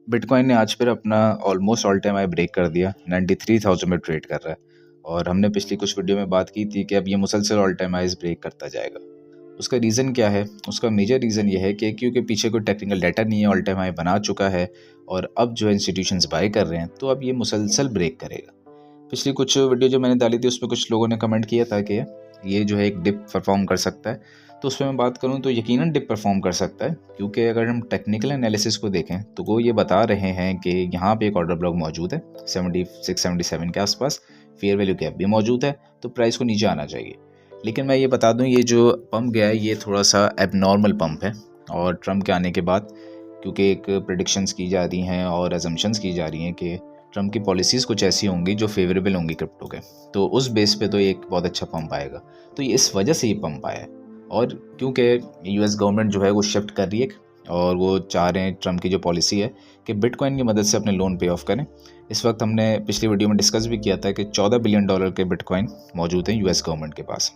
Bitcoin ने आज फिर अपना almost all time high break कर दिया। 93,000 में ट्रेड कर रहा है और हमने पिछली कुछ वीडियो में बात की थी कि अब ये मुसलसल ऑल टाइम हाइज ब्रेक करता जाएगा। उसका रीज़न क्या है? उसका मेजर रीज़न ये है कि क्योंकि पीछे कोई टेक्निकल डाटा नहीं है, ऑल टाइम हाई बना चुका है और अब जो है इंस्टीट्यूशंस बाय कर रहे हैं, तो अब ये मुसलसल ब्रेक करेगा। पिछली कुछ वीडियो जो मैंने डाली थी उसमें कुछ लोगों ने कमेंट किया था कि ये जो है एक डिप परफॉर्म कर सकता है। तो उस पर मैं बात करूं तो यकीनन डिप परफॉर्म कर सकता है, क्योंकि अगर हम टेक्निकल एनालिसिस को देखें तो वो ये बता रहे हैं कि यहाँ पे एक ऑर्डर ब्लॉक मौजूद है 76-77 के आसपास। फेयर वैल्यू गैप भी मौजूद है, तो प्राइस को नीचे आना चाहिए। लेकिन मैं ये बता दूं, ये जो पंप गया है ये थोड़ा सा एबनॉर्मल पंप है। और ट्रम्प के आने के बाद क्योंकि एक प्रेडिक्शंस की जा रही हैं और एजम्पशंस की जा रही हैं कि ट्रम्प की पॉलिसीज़ कुछ ऐसी होंगी जो फेवरेबल होंगी क्रिप्टो के, तो उस बेस पे तो एक बहुत अच्छा पंप आएगा। तो ये इस वजह से ये पंप आया है। और क्योंकि यूएस गवर्नमेंट जो है वो शिफ्ट कर रही है और वो चाह रहे हैं, ट्रम्प की जो पॉलिसी है कि बिटकॉइन की मदद से अपने लोन पे ऑफ करें। इस वक्त हमने पिछली वीडियो में डिस्कस भी किया था कि $14 बिलियन के बिटकॉइन मौजूद हैं यूएस गवर्नमेंट के पास।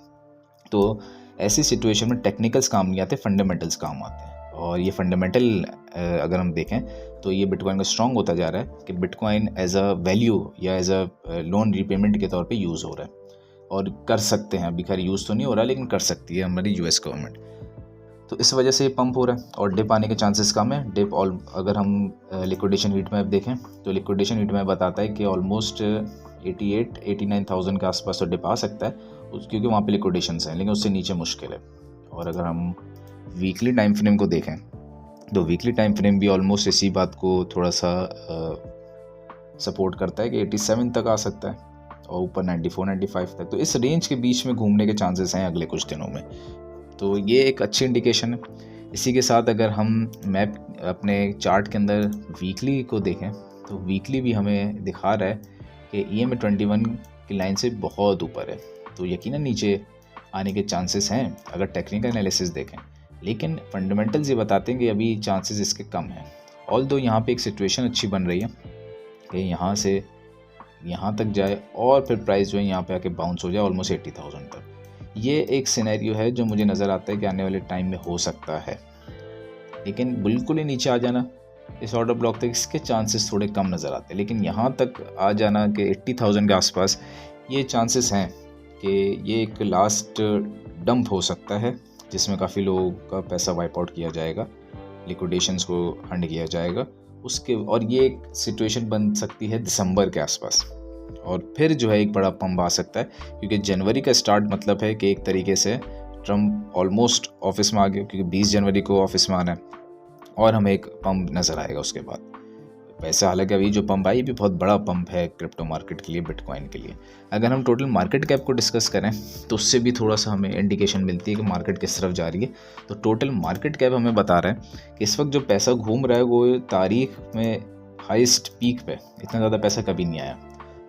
तो ऐसी सिचुएशन में टेक्निकल्स काम नहीं आते, फंडामेंटल्स काम आते हैं। और ये फंडामेंटल अगर हम देखें तो ये बिटकॉइन का स्ट्रॉन्ग होता जा रहा है कि बिटकॉइन एज अ वैल्यू या एज अ लोन रीपेमेंट के तौर पे यूज़ हो रहा है और कर सकते हैं। अभी खैर यूज़ तो नहीं हो रहा, लेकिन कर सकती है हमारी यूएस गवर्नमेंट। तो इस वजह से ये पंप हो रहा है और डिप आने के चांसेस कम है। डिप अगर हम लिक्विडेशन हीट मैप देखें तो लिक्विडेशन हीट मैप बताता है कि ऑलमोस्ट 88-89,000 के आसपास तो डिप आ सकता है, क्योंकि वहाँ पे लिक्विडेशंस हैं, लेकिन उससे नीचे मुश्किल है। और अगर हम वीकली टाइम फ्रेम को देखें तो वीकली टाइम फ्रेम भी ऑलमोस्ट इसी बात को थोड़ा सा सपोर्ट करता है कि 87 तक आ सकता है और ऊपर 94-95 तक। तो इस रेंज के बीच में घूमने के चांसेस हैं अगले कुछ दिनों में। तो ये एक अच्छी इंडिकेशन है। इसी के साथ अगर हम मैप अपने चार्ट के अंदर वीकली को देखें तो वीकली भी हमें दिखा रहा है कि EMA 21 की लाइन से बहुत ऊपर है, तो यकीनन नीचे आने के चांसेस हैं अगर टेक्निकल एनालिसिस देखें। लेकिन फंडामेंटल्स ये बताते हैं कि अभी चांसेस इसके कम हैं। ऑल्दो यहाँ पे एक सिचुएशन अच्छी बन रही है कि यहाँ से यहाँ तक जाए और फिर प्राइस जो है यहाँ पे आके बाउंस हो जाए ऑलमोस्ट 80,000 तक। ये एक सिनेरियो है जो मुझे नज़र आता है कि आने वाले टाइम में हो सकता है। लेकिन बिल्कुल ही नीचे आ जाना इस ऑर्डर ब्लॉक तक, इसके चांसेस थोड़े कम नज़र आते हैं। लेकिन यहाँ तक आ जाना कि 80,000 के आसपास, ये चांसेस हैं कि ये एक लास्ट डंप हो सकता है जिसमें काफ़ी लोगों का पैसा वाइप आउट किया जाएगा, लिक्विडेशंस को हंड किया जाएगा उसके। और ये एक सिचुएशन बन सकती है दिसंबर के आसपास, और फिर जो है एक बड़ा पंप आ सकता है, क्योंकि जनवरी का स्टार्ट मतलब है कि एक तरीके से ट्रम्प ऑलमोस्ट ऑफिस में आ गया, क्योंकि 20 जनवरी को ऑफिस में आना है और हमें एक पंप नज़र आएगा उसके बाद। वैसे हालांकि अभी जो पंप आई भी बहुत बड़ा पंप है क्रिप्टो मार्केट के लिए, बिटकॉइन के लिए। अगर हम टोटल मार्केट कैप को डिस्कस करें तो उससे भी थोड़ा सा हमें इंडिकेशन मिलती है कि मार्केट किस तरफ जा रही है। तो टोटल मार्केट कैप हमें बता रहा है कि इस वक्त जो पैसा घूम रहा है वो तारीख में हाईएस्ट पीक पे इतना ज़्यादा पैसा कभी नहीं आया,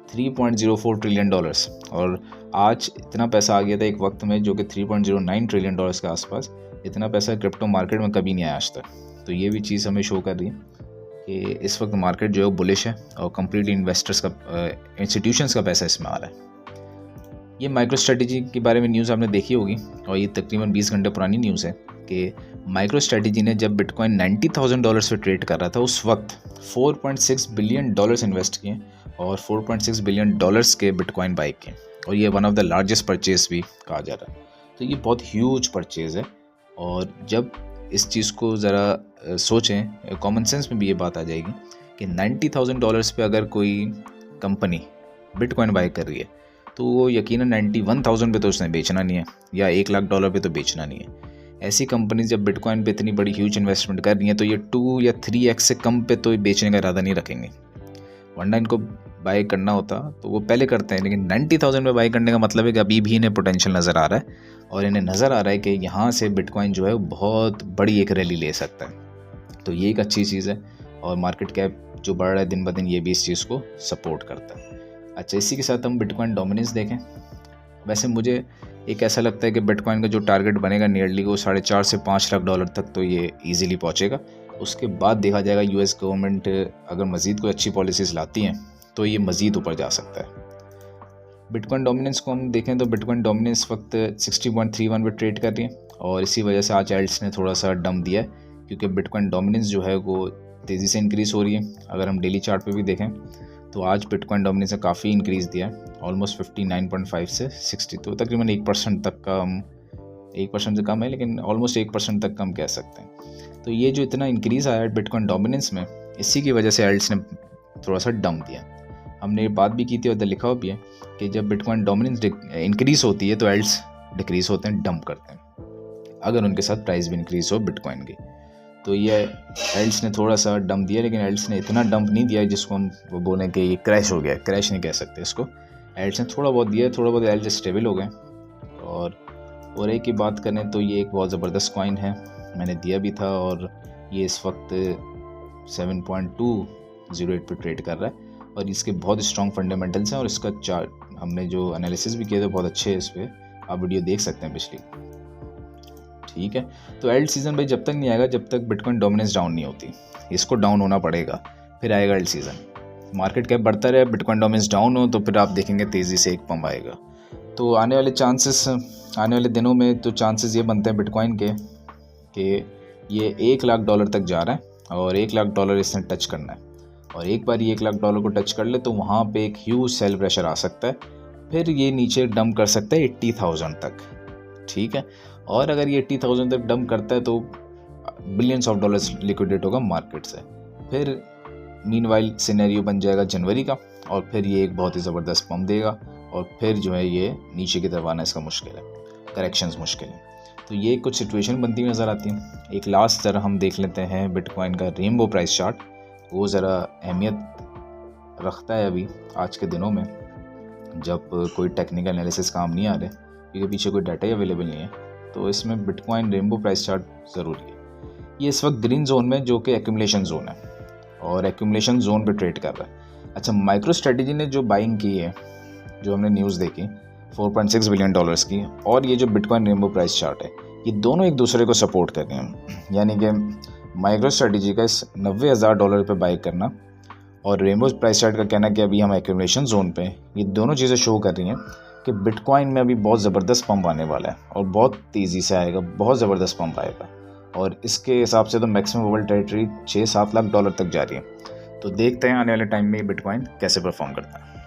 $3.04 ट्रिलियन। और आज इतना पैसा आ गया था एक वक्त में जो कि $3.09 ट्रिलियन के आसपास। इतना पैसा क्रिप्टो मार्केट में कभी नहीं आया आज तक। तो ये भी चीज़ हमें शो कर रही है कि इस वक्त मार्केट जो है बुलिश है और कंप्लीटली इन्वेस्टर्स का, इंस्टीट्यूशंस का पैसा इसमें आ रहा है। ये माइक्रो स्ट्रेटजी के बारे में न्यूज़ आपने देखी होगी और ये तकरीबन 20 घंटे पुरानी न्यूज़ है कि माइक्रो स्ट्रेटजी ने जब बिटकॉइन $90,000 पे ट्रेड कर रहा था उस वक्त $4.6 बिलियन इन्वेस्ट किए और $4.6 बिलियन के बिटकॉइन बाई किए, और ये one of the largest purchase भी कहा जा रहा है। तो ये बहुत ह्यूज परचेज है। और जब इस चीज़ को ज़रा सोचें, कॉमन सेंस में भी ये बात आ जाएगी कि $90,000 पे अगर कोई कंपनी बिटकॉइन बाय कर रही है तो वो यकीनन 91,000 पे तो उसने बेचना नहीं है, या $1,00,000 पे तो बेचना नहीं है। ऐसी कंपनी जब बिटकॉइन पे इतनी बड़ी ह्यूज इन्वेस्टमेंट कर रही है तो ये 2 या 3x से कम पे तो बेचने का इरादा नहीं रखेंगे। वरना इनको बाय करना होता तो वो पहले करते हैं, लेकिन 90,000 पे बाय करने का मतलब है कि अभी भी इन्हें पोटेंशियल नज़र आ रहा है और इन्हें नज़र आ रहा है कि यहाँ से बिटकॉइन जो है बहुत बड़ी एक रैली ले सकता है। तो ये एक अच्छी चीज़ है और मार्केट कैप जो बढ़ रहा है दिन ब दिन, ये भी इस चीज़ को सपोर्ट करता है। अच्छा, इसी के साथ हम बिटकॉइन डोमिनेंस देखें। वैसे मुझे एक ऐसा लगता है कि बिटकॉइन का जो टारगेट बनेगा नियरली वो $4.5 से $5 लाख तक तो ये ईजिली पहुँचेगा। उसके बाद देखा जाएगा यूएस गवर्नमेंट अगर मज़ीद कोई अच्छी पॉलिसीज़ लाती हैं तो ये मज़ीद ऊपर जा सकता है। बिटकॉइन डोमिनेंस को हम देखें तो बिटकॉइन डोमिनेंस वक्त 60.31 पे ट्रेड कर रही है और इसी वजह से आज एल्ट्स ने थोड़ा सा डम दिया है, क्योंकि बिटकॉइन डोमिनेंस जो है वो तेज़ी से इंक्रीज़ हो रही है। अगर हम डेली चार्ट पे भी देखें तो आज बिटकॉइन डोमिनेंस ने काफ़ी इंक्रीज़ दिया है, ऑलमोस्ट 59.5 से 60, तो तकरीबन 1% तक का हम 1% से कम है लेकिन ऑलमोस्ट 1% तक कम कह सकते हैं। तो ये जो इतना इंक्रीज़ आया है बिटकॉइन डोमिनेंस में, इसी की वजह से एल्ट्स ने थोड़ा सा डंप दिया। हमने ये बात भी की थी और लिखा हुआ भी है कि जब बिटकॉइन डोमिनेंस इंक्रीज़ होती है तो एल्ट्स डिक्रीज़ होते हैं, डंप करते हैं, अगर उनके साथ प्राइस भी इंक्रीज़ हो बिटकॉइन की। तो ये एल्ट्स ने थोड़ा सा डंप दिया, लेकिन एल्ट्स ने इतना डंप नहीं दिया जिसको हम वो बोलें कि ये क्रैश हो गया। क्रैश नहीं कह सकते इसको, एल्ट्स ने थोड़ा बहुत दिया, थोड़ा बहुत एल्ट्स स्टेबल हो गए। और एक की बात करें तो ये एक बहुत ज़बरदस्त कॉइन है, मैंने दिया भी था, और ये इस वक्त 7.208 पे ट्रेड कर रहा है और इसके बहुत स्ट्रॉन्ग फंडामेंटल्स हैं। और इसका चार्ट हमने जो एनालिसिस भी किया था बहुत अच्छे है, इस पर आप वीडियो देख सकते हैं पिछली। ठीक है, तो एल्ट सीज़न भाई जब तक नहीं आएगा जब तक बिटकॉइन डोमिनेंस डाउन नहीं होती, इसको डाउन होना पड़ेगा, फिर आएगा एल्ट सीज़न। मार्केट कैप बढ़ता रहे, बिटकॉइन डोमिनेंस डाउन हो, तो फिर आप देखेंगे तेज़ी से एक पंप आएगा। तो आने वाले दिनों में तो चांसेस ये बनते हैं बिटकॉइन के कि ये $1 लाख तक जा रहा है और $1 लाख इसने टच करना है, और एक बार ये $1 लाख को टच कर ले तो वहाँ पे एक ह्यूज सेल प्रेशर आ सकता है, फिर ये नीचे डंप कर सकता है 80,000 तक। ठीक है, और अगर ये 80,000 तक डंप करता है तो बिलियंस ऑफ डॉलर्स लिक्विडेट होगा मार्केट से, फिर मीनवाइल सिनेरियो बन जाएगा जनवरी का, और फिर ये एक बहुत ही ज़बरदस्त पंप देगा, और फिर जो है ये नीचे की तरफ आना इसका मुश्किल है, करेक्शंस मुश्किल है। तो ये कुछ सिचुएशन बनती हुई नज़र आती है। एक लास्ट ज़रा हम देख लेते हैं बिटकॉइन का रेनबो प्राइस चार्ट, वो ज़रा अहमियत रखता है अभी आज के दिनों में जब कोई टेक्निकल एनालिसिस काम नहीं आ रहे, क्योंकि पीछे कोई डाटा ही अवेलेबल नहीं है, तो इसमें बिटकॉइन रेनबो प्राइस चार्ट ज़रूरी है। ये इस वक्त ग्रीन जोन में जो कि एक्यूमुलेशन जोन है, और एक्यूमुलेशन जोन पे ट्रेड कर रहा है। अच्छा, माइक्रो स्ट्रेटेजी ने जो बाइंग की है, जो हमने न्यूज़ देखी 4.6 बिलियन डॉलर्स की, और ये जो बिटकॉइन रेनबो प्राइस चार्ट है, ये दोनों एक दूसरे को सपोर्ट कर रहे हैं। यानी कि माइक्रो स्ट्रेटेजी का इस $90,000 पे बाई करना और रेनबो प्राइस चार्ट का कहना कि अभी हम एक्यूमुलेशन जोन पे, ये दोनों चीज़ें शो कर रही हैं कि बिटकॉइन में अभी बहुत ज़बरदस्त पंप आने वाला है, और बहुत तेज़ी से आएगा, बहुत ज़बरदस्त पंप आएगा, और इसके हिसाब से तो मैक्सिमम वर्ल्ड टेरिटरी $6-7 लाख तक जा रही है। तो देखते हैं आने वाले टाइम में ये बिटकॉइन कैसे परफॉर्म करता है।